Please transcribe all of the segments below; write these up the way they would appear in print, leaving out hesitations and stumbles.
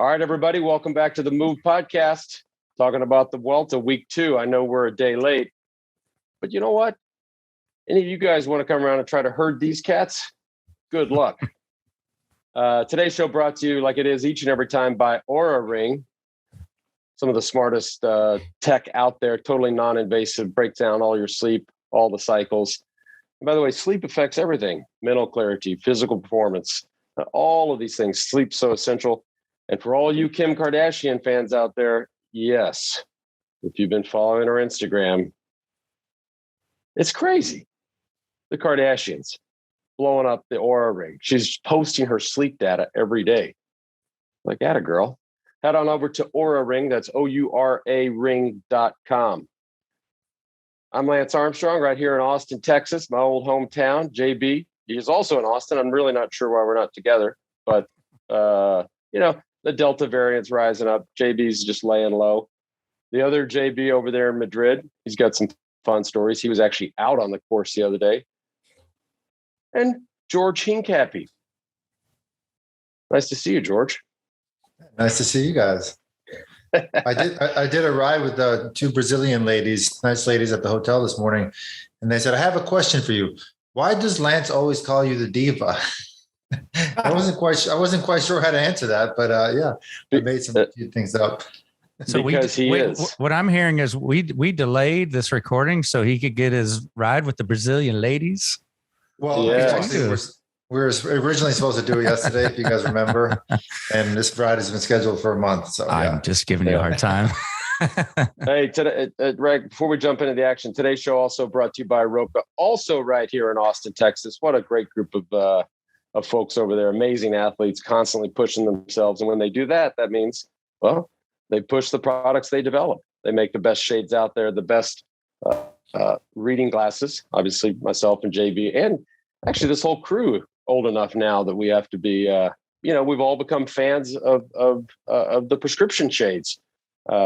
All right, everybody, welcome back to the Move podcast, talking about the Vuelta week 2. I know we're a day late, but you know what? Any of you guys want to come around and try to herd these cats? Good luck. Today's show brought to you, like it is each and every time, by OURA Ring. Some of the smartest tech out there, totally non-invasive, breaks down all your sleep, all the cycles. And by the way, sleep affects everything: mental clarity, physical performance, all of these things. Sleep's so essential. And for all you Kim Kardashian fans out there, yes, if you've been following her Instagram, it's crazy. The Kardashians blowing up the OURA Ring. She's posting her sleep data every day. Like, atta girl. Head on over to OURA Ring. That's OURA ring.com. I'm Lance Armstrong right here in Austin, Texas, my old hometown. JB, he's also in Austin. I'm really not sure why we're not together, but, the Delta variant's rising up. JB's just laying low. The other JB over there in Madrid, he's got some fun stories. He was actually out on the course the other day. And George Hincapie. Nice to see you, George. Nice to see you guys. I did a ride with the two Brazilian ladies, nice ladies at the hotel this morning. And they said, I have a question for you. Why does Lance always call you the diva? I wasn't quite sure how to answer that, but I made some few things up. So what I'm hearing is we delayed this recording so he could get his ride with the Brazilian ladies. Well, we were originally supposed to do it yesterday, if you guys remember, and this ride has been scheduled for a month. So I'm just giving you a hard time. Hey, today, Greg, before we jump into the action, today's show also brought to you by Roka, also right here in Austin, Texas. What a great group of folks over there, amazing athletes, constantly pushing themselves. And when they do that, that means, well, they push the products they develop. They make the best shades out there, the best reading glasses, obviously myself and JB, and actually this whole crew old enough now that we have to be, we've all become fans of the prescription shades.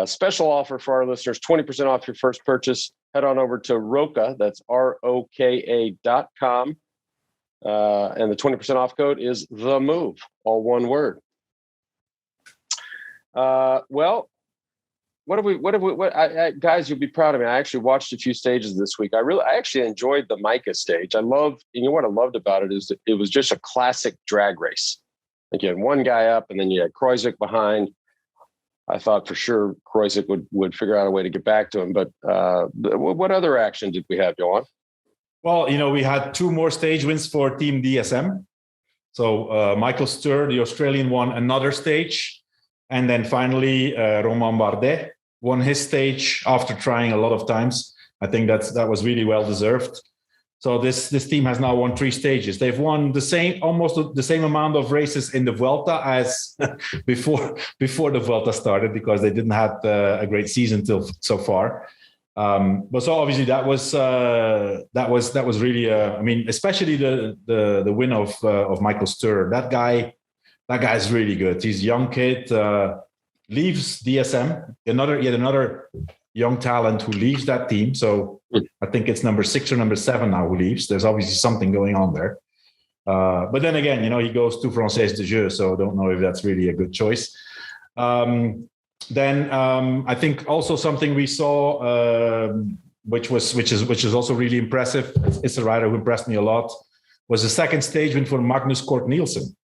Special offer for our listeners, 20% off your first purchase. Head on over to Roka, that's ROKA.com. And the 20% off code is THEMOVE, all one word. Guys, you'll be proud of me. I actually watched a few stages this week. I actually enjoyed the Majka stage. What I loved about it is that it was just a classic drag race. Like, you had one guy up and then you had Kruijswijk behind. I thought for sure Kruijswijk would figure out a way to get back to him. But what other action did we have, Johan? Well, we had 2 more stage wins for Team DSM. So Michael Sturr, the Australian, won another stage. And then finally, Romain Bardet won his stage after trying a lot of times. I think that was really well deserved. So this team has now won 3 stages. They've won almost the same amount of races in the Vuelta as before the Vuelta started, because they didn't have a great season till so far. But so obviously that was really especially the win of Michael Sturr. That guy is really good. He's a young kid, leaves DSM. Yet another young talent who leaves that team. So I think it's number 6 or number 7 now who leaves. There's obviously something going on there. But then again, he goes to Française de Jeu, so I don't know if that's really a good choice. Then I think also something we saw, which is also really impressive. It's a rider who impressed me a lot. Was the second stage win for Magnus Cort Nielsen.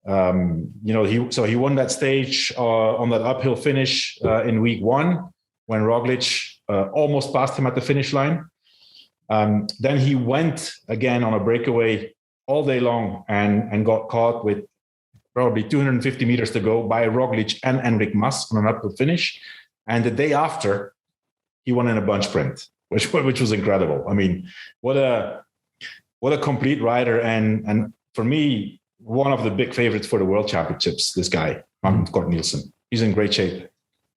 He won that stage on that uphill finish in week 1 when Roglič almost passed him at the finish line. Then he went again on a breakaway all day long and got caught with probably 250 meters to go by Roglič and Enric Mas on an uphill finish. And the day after, he won in a bunch sprint, which was incredible. I mean, what a complete rider. And for me, one of the big favorites for the World Championships, this guy, Magnus Cort Nielsen. He's in great shape.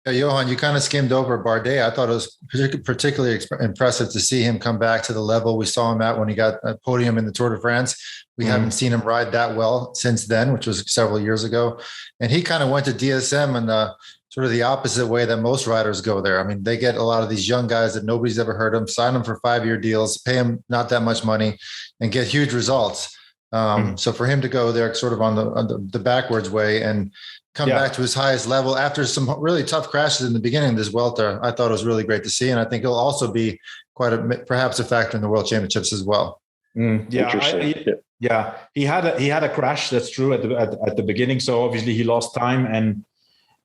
Yeah, Johan, you kind of skimmed over Bardet. I thought it was particularly impressive to see him come back to the level we saw him at when he got a podium in the Tour de France. We haven't seen him ride that well since then, which was several years ago. And he kind of went to DSM in sort of the opposite way that most riders go there. I mean, they get a lot of these young guys that nobody's ever heard of, sign them for 5-year deals, pay them not that much money, and get huge results. So for him to go there sort of on the backwards way and come back to his highest level after some really tough crashes in the beginning of this Vuelta, I thought it was really great to see. And I think he'll also be perhaps a factor in the World Championships as well. He had a crash. That's true at the beginning. So obviously he lost time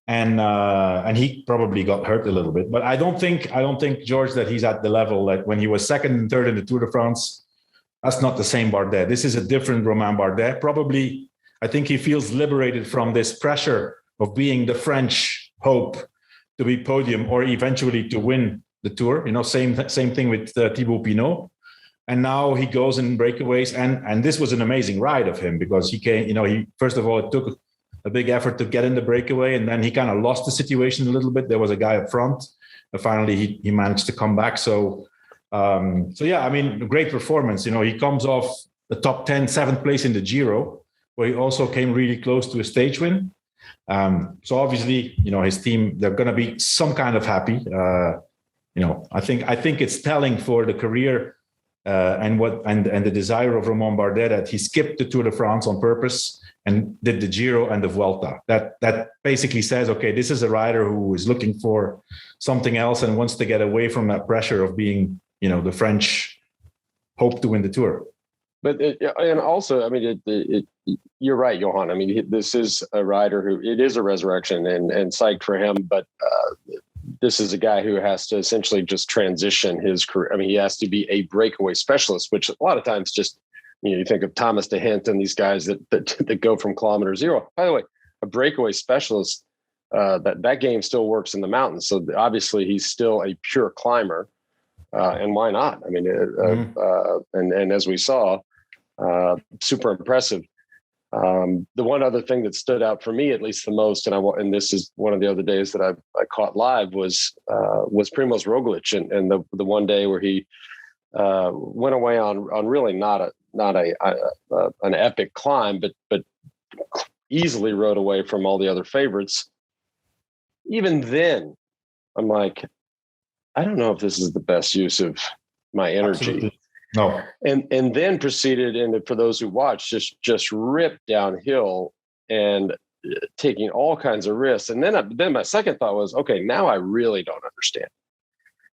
and he probably got hurt a little bit. But I don't think George that he's at the level that when he was second and third in the Tour de France. That's not the same Bardet. This is a different Romain Bardet. Probably, I think he feels liberated from this pressure of being the French hope to be podium or eventually to win the Tour. Same thing with Thibaut Pinot. And now he goes in breakaways. And this was an amazing ride of him because he came, he first of all, it took a big effort to get in the breakaway. And then he kind of lost the situation a little bit. There was a guy up front. And finally, he managed to come back. Great performance. He comes off the top 10, 7th place in the Giro, where he also came really close to a stage win. So obviously, his team, they're going to be some kind of happy. I think it's telling for the career and the desire of Romain Bardet that he skipped the Tour de France on purpose and did the Giro and the Vuelta. That basically says, okay, this is a rider who is looking for something else and wants to get away from that pressure of being the French hope to win the Tour. But you're right, Johan. This is a rider who it is a resurrection and psyched for him. But this is a guy who has to essentially just transition his career. He has to be a breakaway specialist, which a lot of times just, you think of Thomas de Hint and these guys that go from kilometer zero. By the way, a breakaway specialist, that game still works in the mountains. So obviously he's still a pure climber. And why not? And as we saw, super impressive. The one other thing that stood out for me, at least the most, and this is one of the other days that I caught live was Primož Roglič, and the one day where he went away on really not an epic climb, but easily rode away from all the other favorites. Even then, I'm like, I don't know if this is the best use of my energy. Absolutely. No. And then proceeded, and for those who watched, just ripped downhill and taking all kinds of risks. And then my second thought was, okay, now I really don't understand.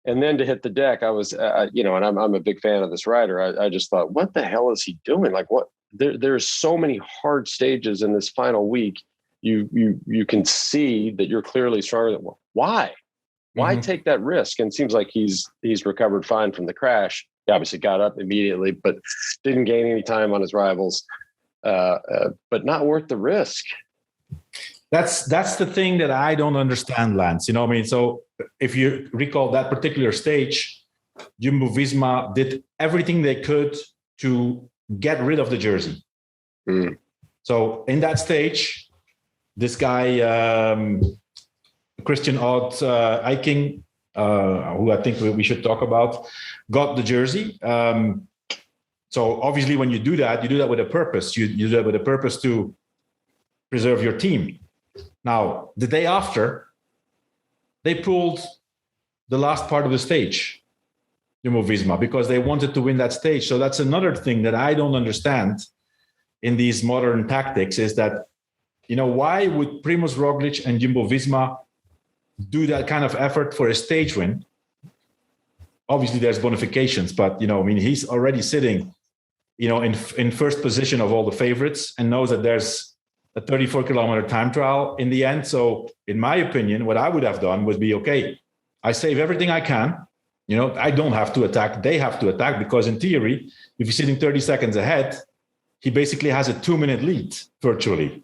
And then to hit the deck, I was, and I'm a big fan of this rider. I just thought, what the hell is he doing? Like, what? There's so many hard stages in this final week. You can see that you're clearly stronger than. Why? Why take that risk? And it seems like he's recovered fine from the crash. He obviously got up immediately, but didn't gain any time on his rivals. But not worth the risk. That's the thing that I don't understand, Lance. So if you recall that particular stage, Jumbo-Visma did everything they could to get rid of the jersey. So in that stage, this guy, Christian Odd Eiking, who I think we should talk about, got the jersey. So obviously when you do that with a purpose. You do that with a purpose to preserve your team. Now, the day after, they pulled the last part of the stage, Jumbo-Visma, because they wanted to win that stage. So that's another thing that I don't understand in these modern tactics is that, why would Primož Roglič and Jumbo-Visma do that kind of effort for a stage win? Obviously, there's bonifications, but, he's already sitting, in first position of all the favorites and knows that there's a 34-kilometer time trial in the end. So in my opinion, what I would have done would be, okay, I save everything I can. I don't have to attack. They have to attack because in theory, if you're sitting 30 seconds ahead, he basically has a 2-minute lead virtually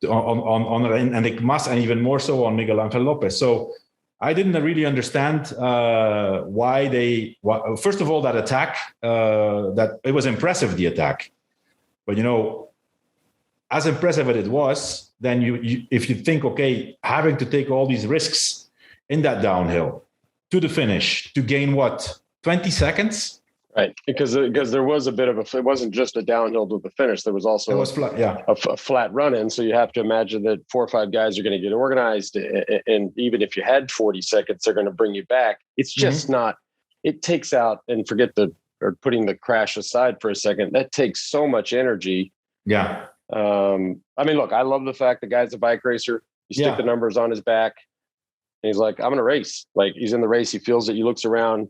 on Enric Mas and even more so on Miguel Angel Lopez. So I didn't really understand why first of all, that attack, that it was impressive, the attack. But, as impressive as it was, then if you think, okay, having to take all these risks in that downhill to the finish to gain 20 seconds? Right, because there was a bit of it wasn't just a downhill to the finish. There was also a flat run in. So you have to imagine that 4 or 5 guys are going to get organized. And even if you had 40 seconds, they're going to bring you back. It's just not, it takes out, and forget the or putting the crash aside for a second, that takes so much energy. Yeah. I mean, look, I love the fact the guy's a bike racer. You stick the numbers on his back and he's like, I'm going to race. Like, he's in the race. He feels it. He looks around,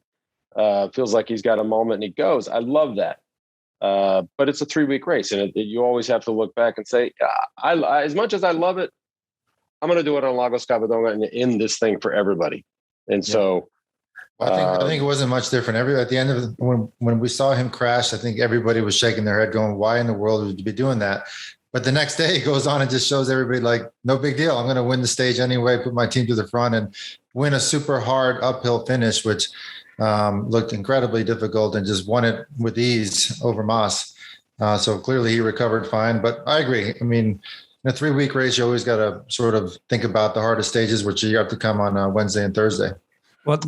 feels like he's got a moment, and he goes. I love that. But it's a 3-week race, and you always have to look back and say, I as much as I love it, I'm going to do it on Lagos Covadonga and end this thing for everybody. And so, I think it wasn't much different. At the end of when we saw him crash, I think everybody was shaking their head, going, "Why in the world would you be doing that?" But the next day, he goes on and just shows everybody, like, no big deal. I'm going to win the stage anyway, put my team to the front, and win a super hard uphill finish, which looked incredibly difficult, and just won it with ease over Mas. So clearly, he recovered fine. But I agree. I mean, in a 3-week race, you always got to sort of think about the hardest stages, which you have to come on Wednesday and Thursday. Well,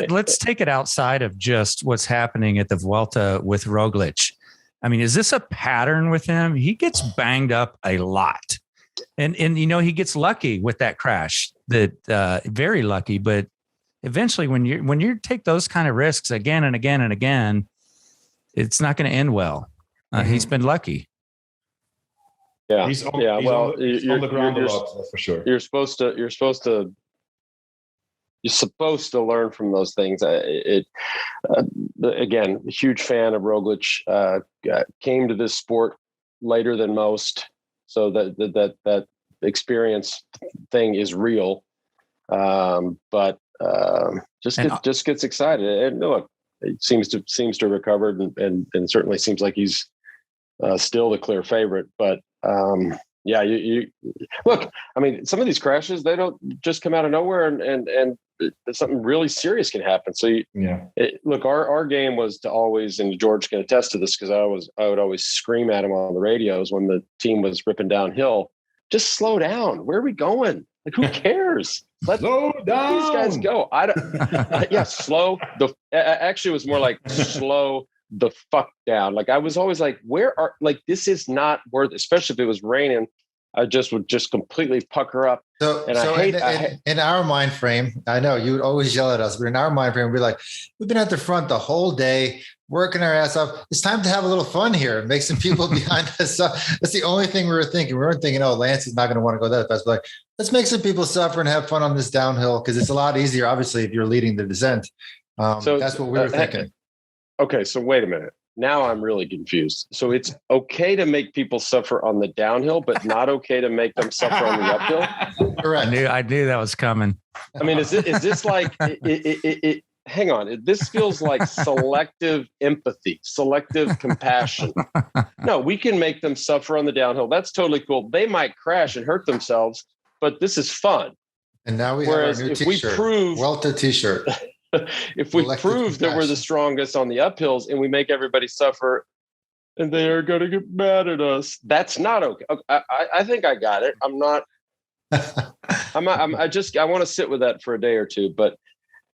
let's take it outside of just what's happening at the Vuelta with Roglič. I mean, is this a pattern with him? He gets banged up a lot, and he gets lucky with that crash. That very lucky, but eventually, when you take those kind of risks again and again and again, it's not going to end well. He's been lucky. Yeah, he's on the ground a lot, that's for sure. You're supposed to learn from those things. Again, a huge fan of Roglič. Came to this sport later than most, so that experience thing is real. But just gets excited. And look, it seems to have recovered, and certainly seems like he's still the clear favorite. But you look. I mean, some of these crashes, they don't just come out of nowhere, and something really serious can happen. So look, our game was to always, and George can attest to this, because I would always scream at him on the radios when the team was ripping downhill, just slow down. Where are we going? Like, who cares? Slow down. These guys go. Slow. Actually, it was more like slow the fuck down. Like, I was always like, this is not worth, especially if it was raining. I would completely pucker up. In our mind frame, I know you would always yell at us, but in our mind frame, we'd be like, we've been at the front the whole day, working our ass off. It's time to have a little fun here and make some people behind us. That's the only thing we were thinking. We weren't thinking, oh, Lance is not going to want to go that fast. But like, let's make some people suffer and have fun on this downhill, because it's a lot easier, obviously, if you're leading the descent. So that's what we were thinking. Okay, so wait a minute. Now I'm really confused. So it's okay to make people suffer on the downhill, but not okay to make them suffer on the uphill? Correct. I knew that was coming. I mean, is this like hang on. This feels like selective empathy, selective compassion. No, we can make them suffer on the downhill. That's totally cool. They might crash and hurt themselves, but this is fun. And now we have our new t-shirt, Vuelta t-shirt. If we prove that we're the strongest on the uphills and we make everybody suffer, and they are going to get mad at us, that's not okay. I think I got it. I'm not. I want to sit with that for a day or two. But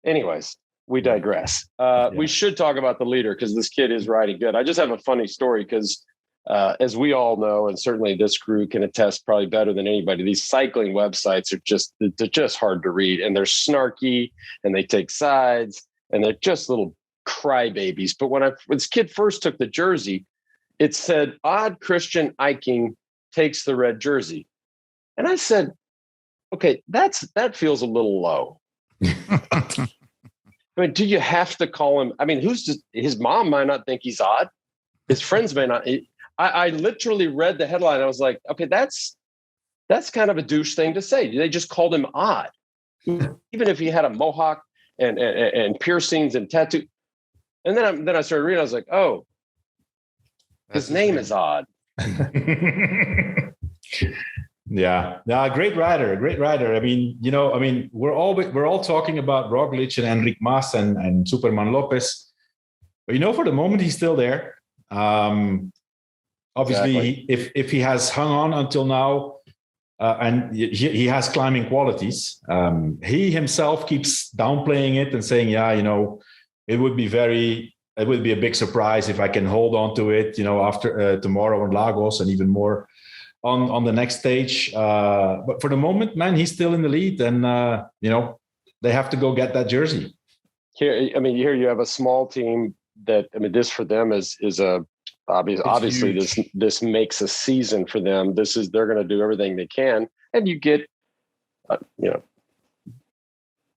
anyways, we digress. We should talk about the leader, because this kid is riding good. I just have a funny story, because as we all know, and certainly this crew can attest probably better than anybody, these cycling websites they're just hard to read, and they're snarky, and they take sides, and they're just little crybabies. But when this kid first took the jersey, it said, "Odd Christian Eiking takes the red jersey." And I said, okay, that feels a little low. I mean, do you have to call him? I mean, his mom might not think he's odd. His friends may not. I literally read the headline. I was like, okay, that's kind of a douche thing to say. They just called him odd, even if he had a mohawk and piercings and tattoo. And then I started reading. I was like, oh, his name is odd. Yeah, great rider. I mean, we're all talking about Roglič and Enric Mas and Superman Lopez, but for the moment he's still there. Obviously, exactly. If he has hung on until now, and he has climbing qualities, he himself keeps downplaying it and saying, it would be a big surprise if I can hold on to it, after tomorrow in Lagos, and even more on the next stage. But for the moment, man, he's still in the lead, and they have to go get that jersey. Here you have a small team this for them is a obviously this makes a season for them. They're going to do everything they can, and you get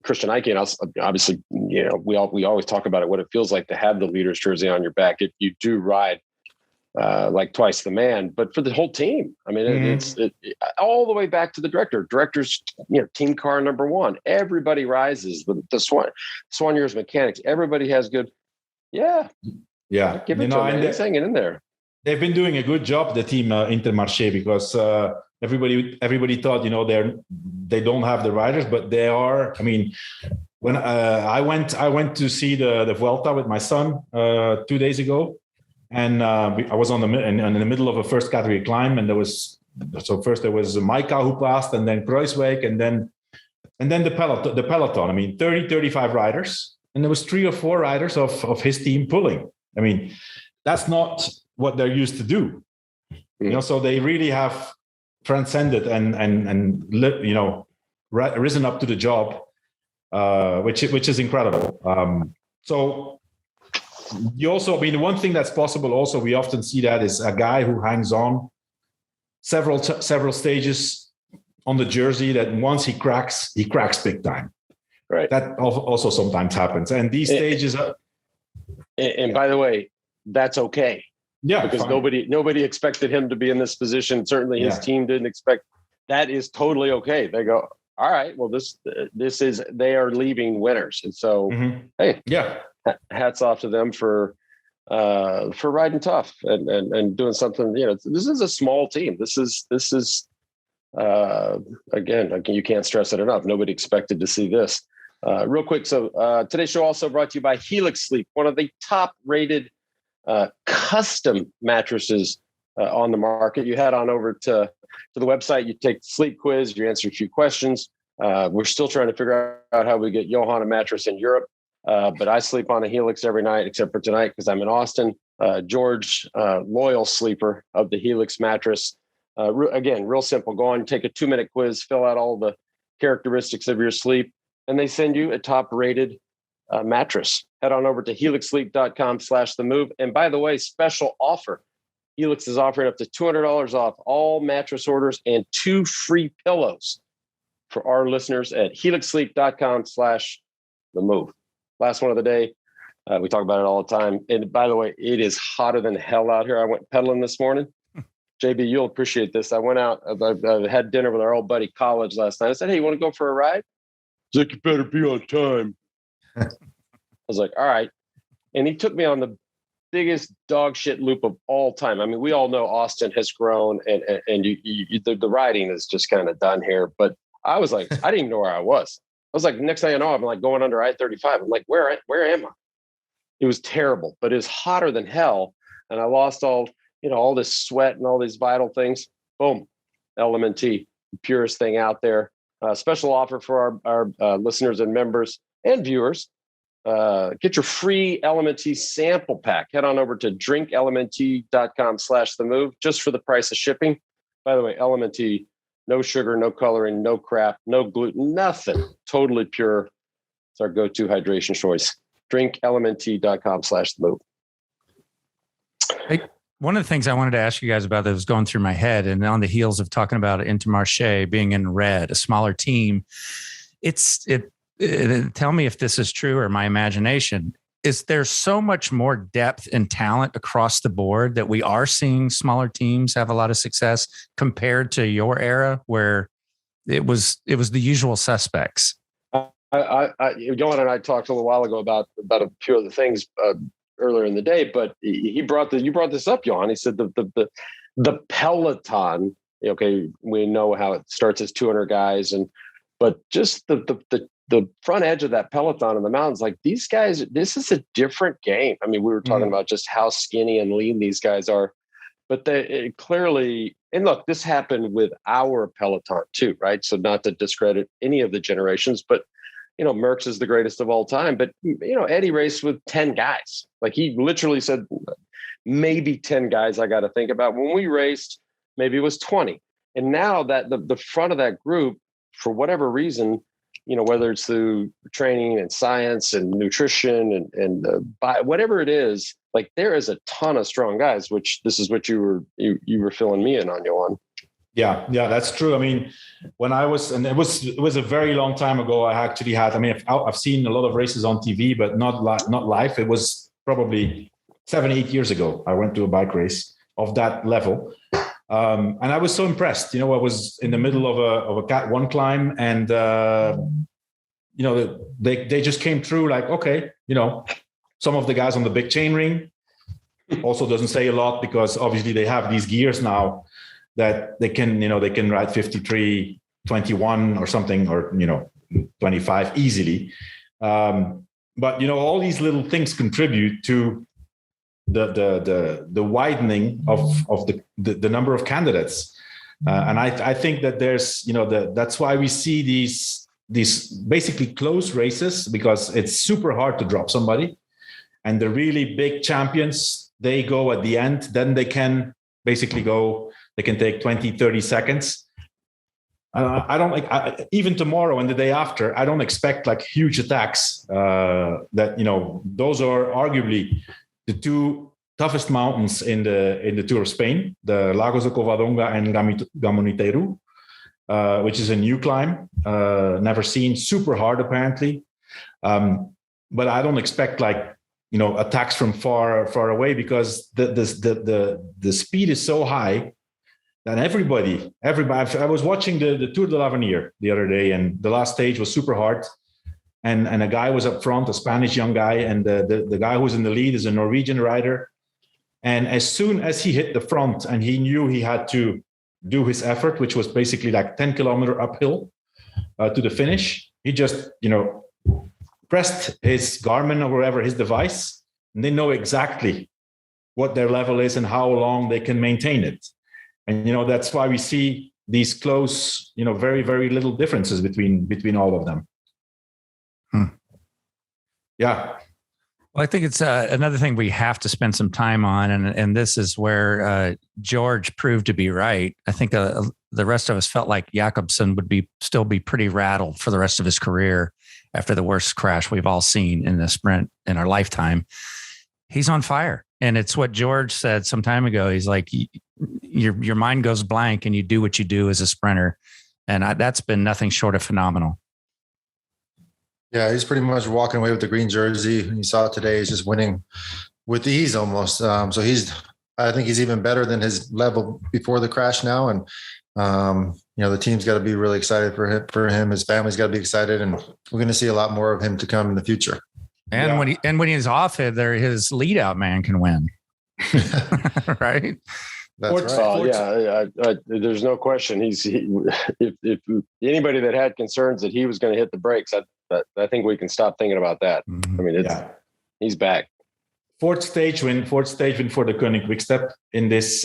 Christian Eike, and obviously, we always talk about it, what it feels like to have the leader's jersey on your back. If you do ride like twice the man, but for the whole team, I mean, it's all the way back to the directors, team car number one, everybody rises. The Soigneurs mechanics, everybody has good. Yeah. Give it to them. He's hanging in there. They've been doing a good job, the team Intermarché, because everybody thought, they don't have the riders, but they are. I mean, when I went to see the Vuelta with my son 2 days ago, and I was in the middle of a first category climb, and first there was Majka who passed, and then Kruijswijk, and then the peloton. I mean, 35 riders, and there was 3 or 4 riders of his team pulling. I mean, that's not what they're used to do. So they really have transcended and risen up to the job, which is incredible. So you also, the one thing that's possible also, we often see that is a guy who hangs on several stages on the jersey, that once he cracks big time. Right. That also sometimes happens. And these stages are. And by the way, that's okay. Yeah, because nobody expected him to be in this position. Certainly his team didn't expect. That is totally okay. They go, all right, well, this is, they are leaving winners. And so, hey, hats off to them for riding tough and doing something. This is a small team. This is again, you can't stress it enough. Nobody expected to see this. Real quick. So today's show also brought to you by Helix Sleep, one of the top rated custom mattresses on the market. You head on over to the website, you take the sleep quiz, you answer a few questions. We're still trying to figure out how we get Johan a mattress in Europe, but I sleep on a Helix every night except for tonight because I'm in Austin. George, loyal sleeper of the Helix mattress. Again, real simple. Go on, take a 2-minute quiz, fill out all the characteristics of your sleep, and they send you a top-rated mattress. Head on over to helixsleep.com/TheMove. And by the way, special offer. Helix is offering up to $200 off all mattress orders and 2 free pillows for our listeners at helixsleep.com/TheMove. Last one of the day. We talk about it all the time. And by the way, it is hotter than hell out here. I went pedaling this morning. JB, you'll appreciate this. I went out. I had dinner with our old buddy College last night. I said, hey, you want to go for a ride? He's like, you better be on time. I was like, all right. And he took me on the biggest dog shit loop of all time. I mean, we all know Austin has grown and the riding is just kind of done here. But I was like, I didn't even know where I was. I was like, next thing I know, I'm like going under I-35. I'm like, where am I? It was terrible, but it was hotter than hell. And I lost all this sweat and all these vital things. Boom. LMNT, purest thing out there. Special offer for our listeners and members and viewers. Get your free LMNT sample pack. Head on over to drinklmnt.com/TheMove just for the price of shipping. By the way, LMNT, no sugar, no coloring, no crap, no gluten, nothing. Totally pure. It's our go-to hydration choice. drinklmnt.com/TheMove. Hey, one of the things I wanted to ask you guys about that was going through my head, and on the heels of talking about Intermarché being in red, a smaller team, tell me if this is true or my imagination. Is there so much more depth and talent across the board that we are seeing smaller teams have a lot of success compared to your era where it was the usual suspects? Johan and I talked a little while ago about a few of the things earlier in the day, but you brought this up, Johan. He said the peloton. Okay, we know how it starts as 200 guys, but just the front edge of that peloton in the mountains, like these guys, this is a different game. I mean, we were talking about just how skinny and lean these guys are, but they clearly, and look, this happened with our peloton too, right? So not to discredit any of the generations, but Merckx is the greatest of all time, but Eddie raced with 10 guys. Like he literally said, maybe 10 guys I got to think about. When we raced, maybe it was 20. And now that the front of that group, for whatever reason, whether it's through training and science and nutrition and whatever it is, like there is a ton of strong guys, which this is what you were filling me in on, Johan. Yeah, that's true. I mean, when I was, and it was a very long time ago, I've seen a lot of races on TV, but not live. It was probably 7-8 years ago. I went to a bike race of that level. And I was so impressed. I was in the middle of a Cat 1 climb, and they just came through like, okay, some of the guys on the big chain ring also doesn't say a lot, because obviously they have these gears now that they can ride 53.21 or something, or 25 easily. But all these little things contribute to the widening of the number of candidates, and I think that there's that's why we see these basically close races, because it's super hard to drop somebody, and the really big champions, they go at the end. Then they can basically go. They can take 20-30 seconds. I don't even tomorrow and the day after, I don't expect like huge attacks. Those are arguably the two toughest mountains in the Tour of Spain, the Lagos de Covadonga and Gamoniteiro, which is a new climb, never seen, super hard apparently. But I don't expect attacks from far away, because the speed is so high that everybody. I was watching the Tour de l'Avenir the other day, and the last stage was super hard. And a guy was up front, a Spanish young guy, and the guy who's in the lead is a Norwegian rider. And as soon as he hit the front and he knew he had to do his effort, which was basically like 10 kilometer uphill to the finish, he just, pressed his Garmin or whatever, his device, and they know exactly what their level is and how long they can maintain it. And, that's why we see these close, very, very little differences between all of them. Yeah. Well, I think it's another thing we have to spend some time on. And this is where George proved to be right. I think the rest of us felt like Jakobsen would still be pretty rattled for the rest of his career after the worst crash we've all seen in the sprint in our lifetime. He's on fire. And it's what George said some time ago. He's like, your mind goes blank and you do what you do as a sprinter. And that's been nothing short of phenomenal. Yeah, he's pretty much walking away with the green jersey. You saw it today. He's just winning with ease almost. So I think he's even better than his level before the crash now. And, the team's got to be really excited for him. His family's got to be excited. And we're going to see a lot more of him to come in the future. And when he's off it, his lead out man can win. Right? That's right. There's no question. If anybody that had concerns that he was going to hit the brakes, I think we can stop thinking about that. Mm-hmm. I mean, he's back. Fourth stage win for the Deceuninck-Quickstep in this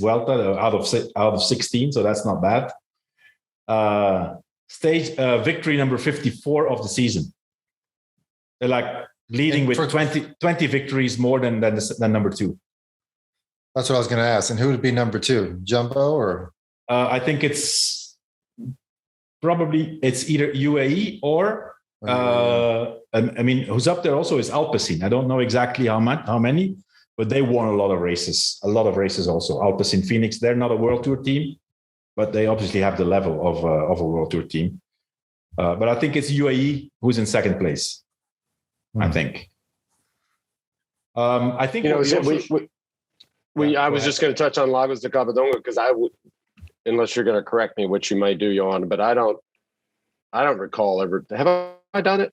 Vuelta out of 16, so that's not bad. Victory number 54 of the season. They're like leading with 20 victories more than number 2. That's what I was going to ask. And who would be number 2? Jumbo or? I think it's either UAE or who's up there also is Alpecin. I don't know exactly how many, but they won a lot of races also. Alpecin Phoenix, they're not a World Tour team, but they obviously have the level of a World Tour team. But I think it's UAE who's in second place. I think. I think I was just going to touch on Lagos de Covadonga because unless you're going to correct me, which you might do, Johan, but I don't recall ever. Have I done it?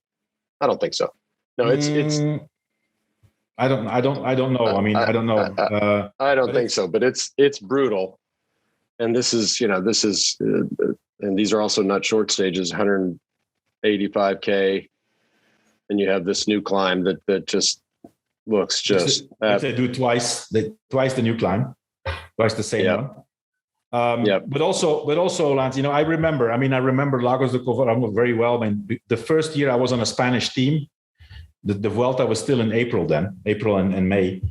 I don't think so. No, it's. I don't know. I don't know. I don't think so, but it's brutal, and this is and these are also not short stages, 185K. And you have this new climb that just looks just. They do twice the new climb, twice the same one. But also, Lance, I remember Lagos de Covadonga very well. I mean, the first year I was on a Spanish team, the Vuelta was still in April and May.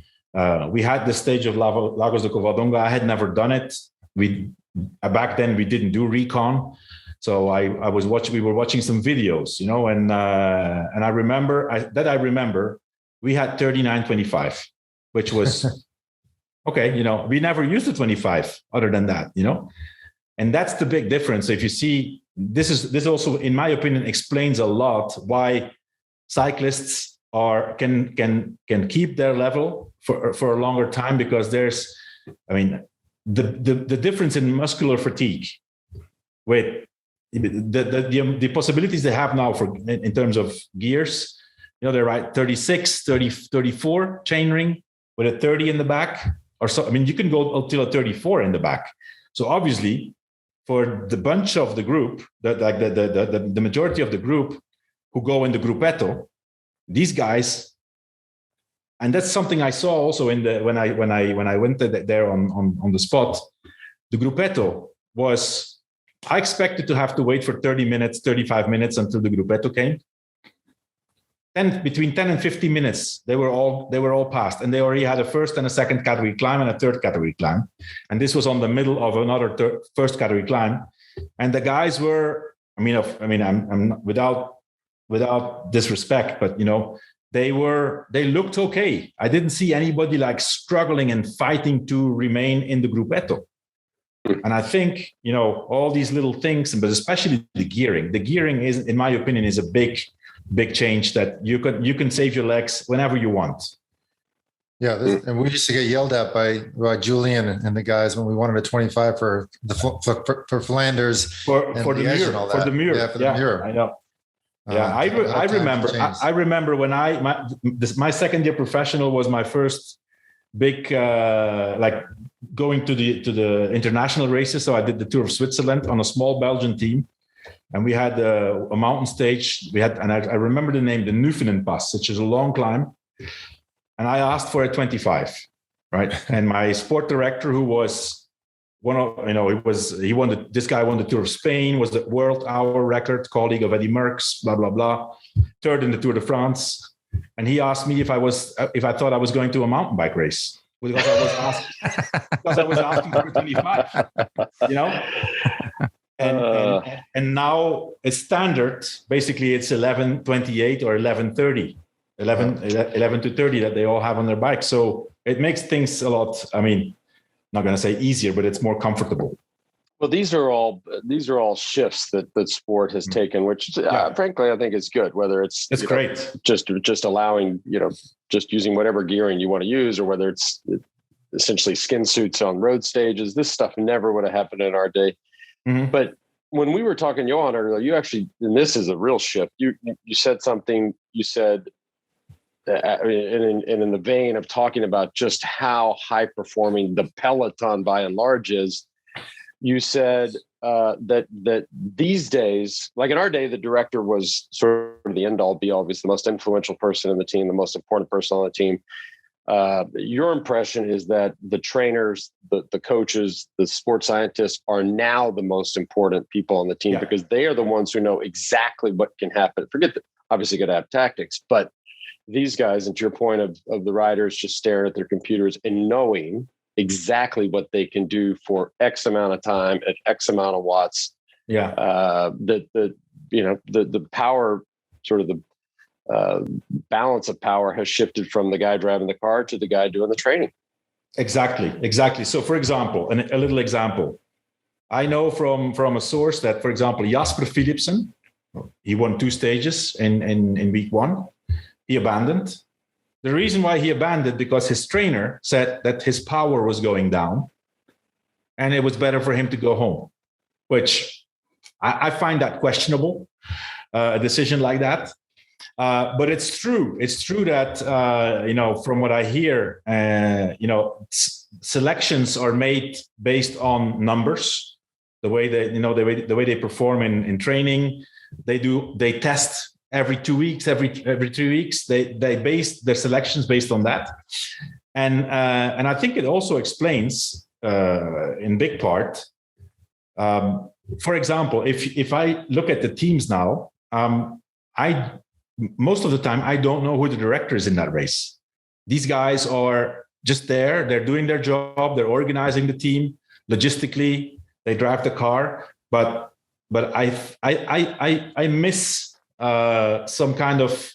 We had the stage of Lagos de Covadonga. I had never done it. Back then we didn't do recon. So we were watching some videos, and I remember we had 39.25, which was okay. We never used the 25 other than that, and that's the big difference. If you see, this also, in my opinion, explains a lot why cyclists can keep their level for a longer time, because the difference in muscular fatigue with the possibilities they have now in terms of gears, they're right 36, 30, 34 chainring with a 30 in the back, or so. You can go until a 34 in the back. So obviously, for the bunch of the group, the majority of the group who go in the gruppetto, these guys, and that's something I saw also when I went there on the spot. The gruppetto was, I expected to have to wait for 30 minutes, 35 minutes until the gruppetto came. And between 10 and 15 minutes, they were all passed, and they already had a first and a second category climb and a third category climb. And this was on the middle of another first category climb. And the guys were, I'm without disrespect, but they looked okay. I didn't see anybody like struggling and fighting to remain in the gruppetto. And I think, all these little things, but especially the gearing. The gearing is, in my opinion, is a big change that you can save your legs whenever you want. Yeah, and we used to get yelled at by Julian and the guys when we wanted a 25 for Flanders for the Muur. Yeah, for the Muur. I know. Yeah, I remember when my second year professional was my first big going to the international races. So I did the Tour of Switzerland on a small Belgian team, and we had a mountain stage. And I remember the name, the Nuffenen Pass, which is a long climb. And I asked for a 25, right? And my sport director, who was this guy won the Tour of Spain, was the world hour record, colleague of Eddie Merckx, blah, blah, blah, third in the Tour de France. And he asked me if I thought I was going to a mountain bike race, because I was asking for 25, And now it's standard. Basically, it's 11:28 or 11:30, 11 to 30 that they all have on their bike. So it makes things a lot, not going to say easier, but it's more comfortable. Well, these are all shifts that sport has taken, which frankly I think is good. Whether it's great, just allowing just using whatever gearing you want to use, or whether it's essentially skin suits on road stages. This stuff never would have happened in our day. Mm-hmm. But when we were talking, Johan, earlier, you actually, and this is a real shift. You said something. You said, in the vein of talking about just how high performing the peloton by and large is. You said that these days, like in our day, the director was sort of the end all be all, obviously the most influential person in the team, the most important person on the team. Your impression is that the trainers, the coaches, the sports scientists are now the most important people on the team, because they are the ones who know exactly what can happen. Forget that, obviously, got to have tactics, but these guys, and to your point of the riders just staring at their computers and knowing exactly what they can do for X amount of time at X amount of watts. Yeah. The power, sort of the balance of power has shifted from the guy driving the car to the guy doing the training. Exactly. So for example, a little example, I know from a source that, for example, Jasper Philipsen, he won 2 stages in week 1. He abandoned. The reason why he abandoned, because his trainer said that his power was going down and it was better for him to go home, which I find that questionable, a decision like that. But it's true. It's true that, from what I hear, selections are made based on numbers, the way they perform in training. They test every 2 weeks, every 3 weeks, they base their selections based on that. And I think it also explains in big part, for example, if I look at the teams now, most of the time, I don't know who the director is in that race. These guys are just there. They're doing their job. They're organizing the team logistically. They drive the car. But but I miss some kind of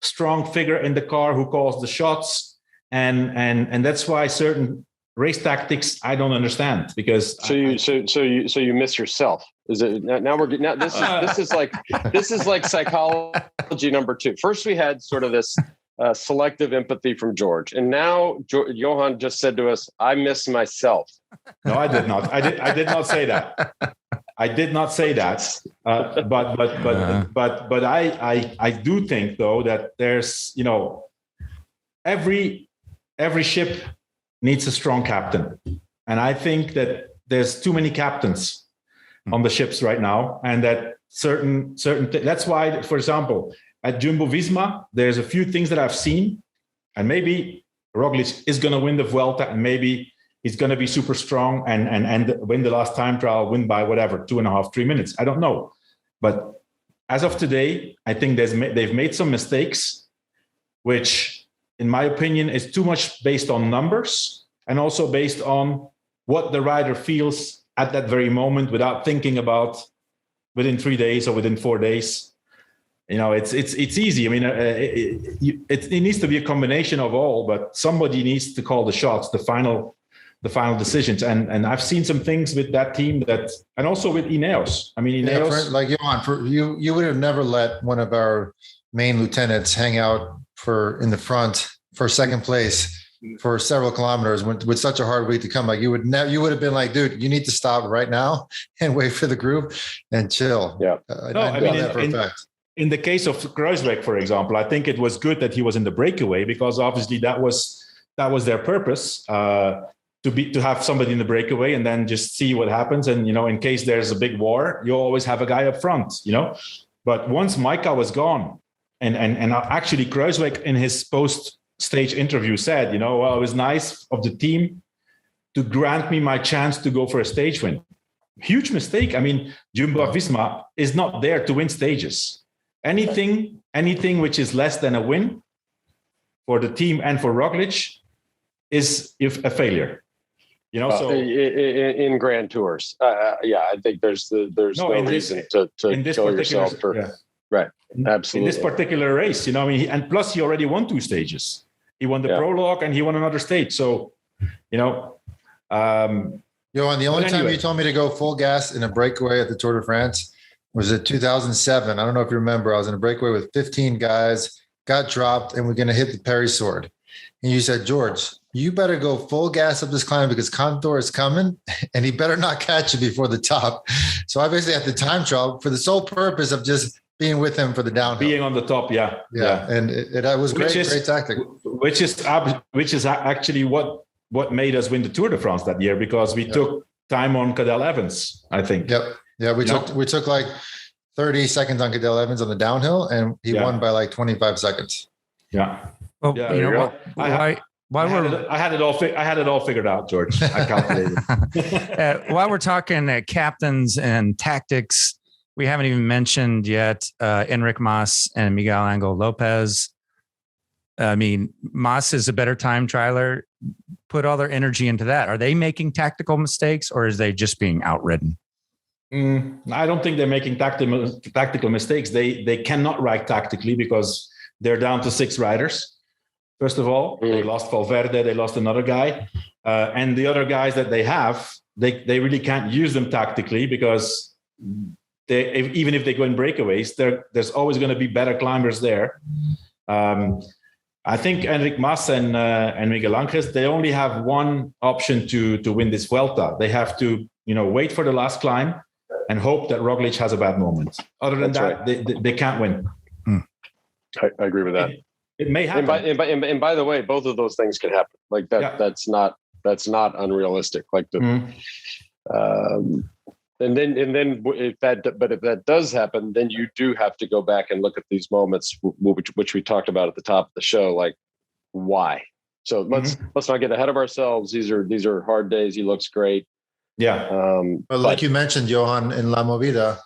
strong figure in the car who calls the shots, and that's why certain race tactics I don't understand, because you miss yourself. Is it now this is like psychology number 2. First we had sort of this selective empathy from George, and now Johan just said to us, I miss myself. No, I did not. I did not say that. I did not say that. But I do think though that there's, every ship needs a strong captain, and I think that there's too many captains on the ships right now, and that certain that's why, for example, at Jumbo-Visma, there's a few things that I've seen, and maybe Roglič is going to win the Vuelta, and maybe he's going to be super strong and win the last time trial, win by whatever, 2.5, 3 minutes. I don't know. But as of today, I think they've made some mistakes, which in my opinion is too much based on numbers and also based on what the rider feels at that very moment without thinking about within 3 days or within 4 days. It's easy. I mean, it needs to be a combination of all, but somebody needs to call the shots, the final decisions. And I've seen some things with that team and also with Ineos. I mean, Ineos, like Johan, you would have never let one of our main lieutenants hang out in the front for second place for several kilometers with such a hard week to come. Like you would have been like, dude, you need to stop right now and wait for the group and chill. Yeah. In the case of Kruijswijk, for example, I think it was good that he was in the breakaway, because obviously that was their purpose, to have somebody in the breakaway and then just see what happens. And, in case there's a big war, you always have a guy up front, But once Majka was gone, and actually Kruijswijk in his post-stage interview said, well, it was nice of the team to grant me my chance to go for a stage win. Huge mistake. I mean, Jumbo-Visma is not there to win stages. Anything which is less than a win for the team and for Roglič is a failure. So in Grand Tours, I think there's no reason to kill yourself for right. Absolutely. In this particular race, and plus he already won 2 stages. He won the prologue and he won another stage. So, Johan, the only time you told me to go full gas in a breakaway at the Tour de France was in 2007. I don't know if you remember. I was in a breakaway with 15 guys, got dropped, and we're going to hit the Perry Sword. And you said, George, you better go full gas up this climb because Contour is coming and he better not catch you before the top. So I basically had the time trial for the sole purpose of just being with him for the downhill. Being on the top, yeah. And it was great tactic. Which is actually what made us win the Tour de France that year, because we took time on Cadel Evans, I think. Yep. Yeah, we took like 30 seconds on Cadel Evans on the downhill, and he won by like 25 seconds. Yeah. Well, what? I had it all figured out, George. I calculated. While we're talking captains and tactics, we haven't even mentioned yet Enric Mas and Miguel Angel Lopez. I mean, Mas is a better time trialer. Put all their energy into that. Are they making tactical mistakes, or is they just being outridden? I don't think they're making tactical mistakes. They cannot ride tactically because they're down to 6 riders. First of all, they lost Valverde, they lost another guy. And the other guys that they have, they really can't use them tactically, because even if they go in breakaways, there's always going to be better climbers there. I think Enric Mas and Miguel Angel, they only have one option to win this Vuelta. They have to, wait for the last climb and hope that Roglič has a bad moment. Other than that, they can't win. I agree with that. It may happen. And by the way, both of those things can happen. Like that. Yeah. That's not unrealistic. Like the, and then if that does happen, then you do have to go back and look at these moments, which we talked about at the top of the show. Like, why? So let's not get ahead of ourselves. These are hard days. He looks great. Yeah. But like you mentioned, Johan, in La Movida,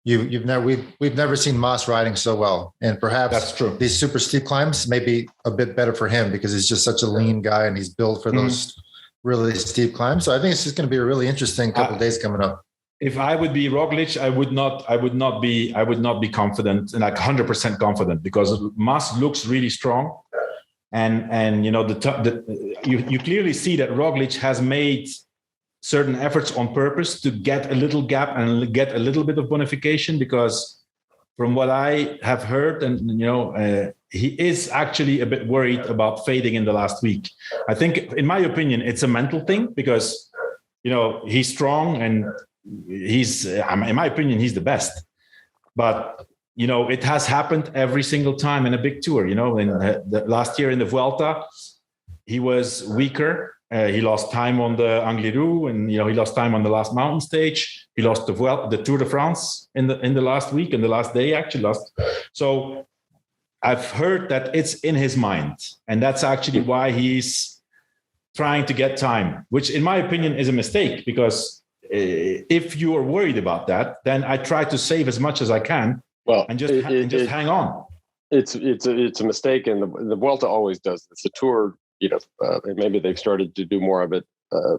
we've never seen Mas riding so well, and perhaps that's true. These super steep climbs may be a bit better for him because he's just such a lean guy and he's built for those really steep climbs. So I think it's just going to be a really interesting couple of days coming up. if I would be Roglič, I would not be confident and like 100% confident, because Mas looks really strong, and you know you clearly see that Roglič has made certain efforts on purpose to get a little gap and get a little bit of bonification, because from what I have heard, and you know, he is actually a bit worried about fading in the last week. I think, in my opinion, it's a mental thing, because you know he's strong and he's, in my opinion, he's the best. But you know, it has happened every single time in a big tour. You know, in the last year in the Vuelta, he was weaker. He lost time on the Angliru, and you know, he lost time on the last mountain stage. He lost the Tour de France in the last week, and the last day actually lost. So I've heard that it's in his mind, and that's actually why he's trying to get time, which in my opinion is a mistake, because if you are worried about that, then I try to save as much as I can. Well, and just hang on. It's a mistake, and the Vuelta always does this. The Tour, you know, maybe they've started to do more of it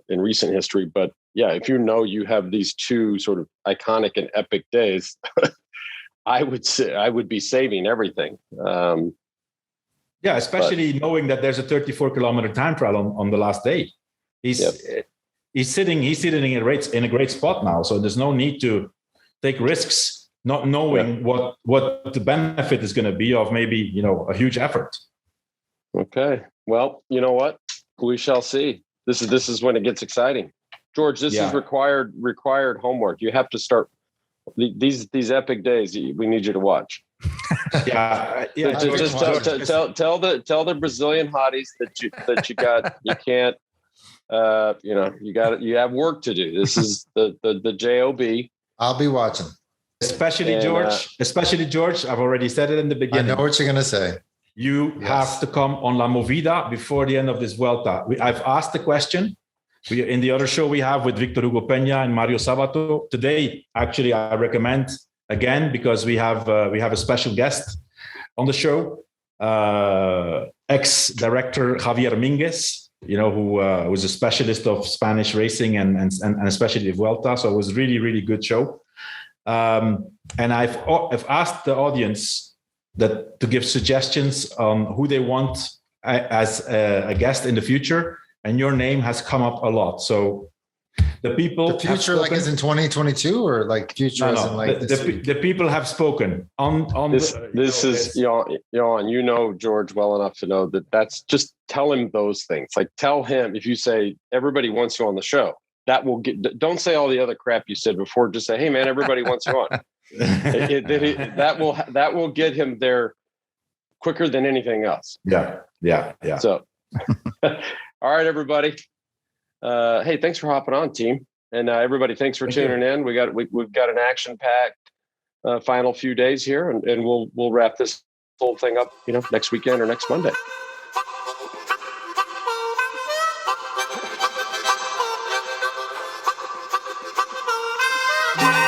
in recent history, but yeah, if you know you have these two sort of iconic and epic days, I would be saving everything. Yeah, especially knowing that there's a 34-kilometer time trial on the last day. He's sitting in a great spot now, so there's no need to take risks, not knowing what the benefit is going to be of maybe, you know, a huge effort. Okay, well, you know what? We shall see. This is when it gets exciting. George, this is required homework. You have to start these epic days. We need you to watch. Yeah. Just tell the Brazilian hotties that you got. You can't. You know, you have work to do. This is the job. I'll be watching. Especially George. I've already said it in the beginning. I know what you're going to say. You have to come on La Movida before the end of this Vuelta. I've asked the question. In the other show we have with Victor Hugo Peña and Mario Sabato. Today, actually, I recommend again, because we have a special guest on the show, ex-director Javier Minguez, you know, who was a specialist of Spanish racing and especially the Vuelta. So it was really, really good show. And I've asked the audience to give suggestions on who they want as a guest in the future, and your name has come up a lot. So the future, like is in 2022, or like future as in like the people have spoken on this. This is Jan, you know George well enough to know that's just tell him those things. Like, tell him, if you say everybody wants you on the show, that will get. Don't say all the other crap you said before. Just say, hey man, everybody wants you on. That will get him there quicker than anything else. Yeah. So, all right, everybody. Hey, thanks for hopping on, team, and everybody, thanks for tuning in. We've got an action-packed final few days here, and we'll wrap this whole thing up, you know, next weekend or next Monday. Yeah.